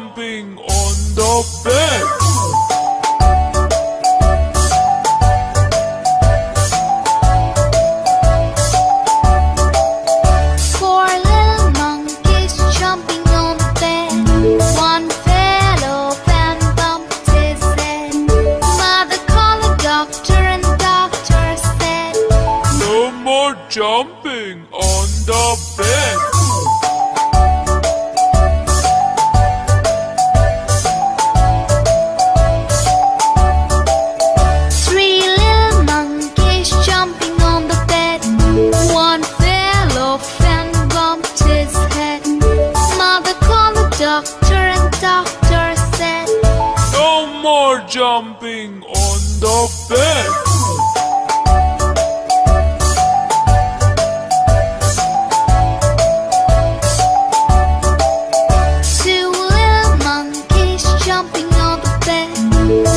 jumping on the bed. Four little monkeys jumping on the bed. One fell off and bumped his head. Mother called the doctor and the doctor said, No more jumping on the bed. Three little monkeys jumping on the bed. One fell off and bumped his head. Mother called the doctor and the doctor said, No more jumping on the bed. Two little monkeys jumping on the bed.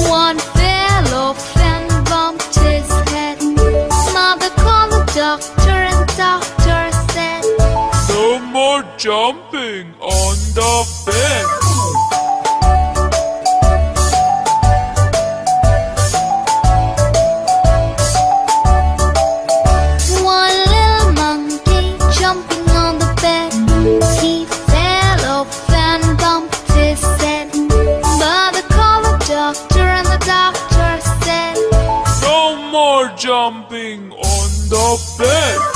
One fell off and bumped his head. Mother called the doctor and the doctor said, No more jumping on the bed. One little monkey jumping on the bed. He fell off and bumped his head. Mother called the doctor and the doctor said, No more jumping on the bed.